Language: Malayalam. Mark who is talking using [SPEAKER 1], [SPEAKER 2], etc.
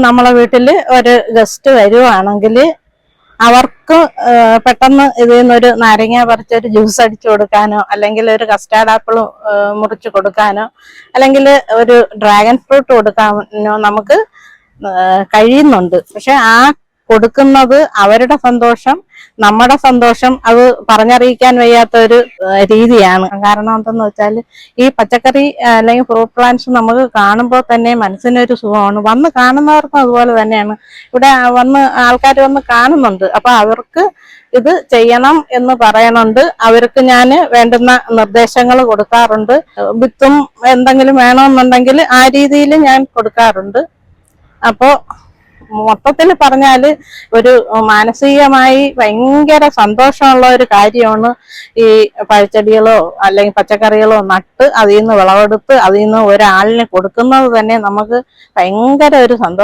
[SPEAKER 1] നമ്മളെ വീട്ടിൽ ഒരു ഗസ്റ്റ് വരുവാണെങ്കിൽ അവർക്ക് പെട്ടെന്ന് ഇതിൽ നിന്നൊരു നാരങ്ങ പറിച്ചൊരു ജ്യൂസ് അടിച്ചു കൊടുക്കാനോ, അല്ലെങ്കിൽ ഒരു കസ്റ്റാർഡ് ആപ്പിൾ മുറിച്ച് കൊടുക്കാനോ, അല്ലെങ്കിൽ ഒരു ഡ്രാഗൺ ഫ്രൂട്ട് കൊടുക്കാനോ നമുക്ക് കഴിയുന്നുണ്ട്. പക്ഷെ ആ കൊടുക്കുന്നത് അവരുടെ സന്തോഷം, നമ്മുടെ സന്തോഷം അത് പറഞ്ഞറിയിക്കാൻ വയ്യാത്ത ഒരു രീതിയാണ്. കാരണം എന്തെന്ന് വെച്ചാൽ ഈ പച്ചക്കറി അല്ലെങ്കിൽ ഫ്രൂട്ട് പ്ലാന്റ്സ് നമുക്ക് കാണുമ്പോൾ തന്നെ മനസ്സിനൊരു സുഖമാണ്. വന്ന് കാണുന്നവർക്കും അതുപോലെ തന്നെയാണ്. ഇവിടെ വന്ന് ആൾക്കാർ വന്ന് കാണുന്നുണ്ട്. അപ്പൊ അവർക്ക് ഇത് ചെയ്യണം എന്ന് പറയണുണ്ട്. അവർക്ക് ഞാൻ വേണ്ടുന്ന നിർദ്ദേശങ്ങൾ കൊടുക്കാറുണ്ട്. വിത്തും എന്തെങ്കിലും വേണമെന്നുണ്ടെങ്കിൽ ആ രീതിയിൽ ഞാൻ കൊടുക്കാറുണ്ട്. അപ്പോ മൊത്തത്തിൽ പറഞ്ഞാല് ഒരു മാനസികമായി ഭയങ്കര സന്തോഷമുള്ള ഒരു കാര്യമാണ് ഈ പഴച്ചെടികളോ അല്ലെങ്കിൽ പച്ചക്കറികളോ നട്ട് അതിൽ നിന്ന് വിളവെടുത്ത് അതിൽ നിന്ന് ഒരാളിന് കൊടുക്കുന്നത് തന്നെ നമുക്ക് ഭയങ്കര ഒരു സന്തോഷം.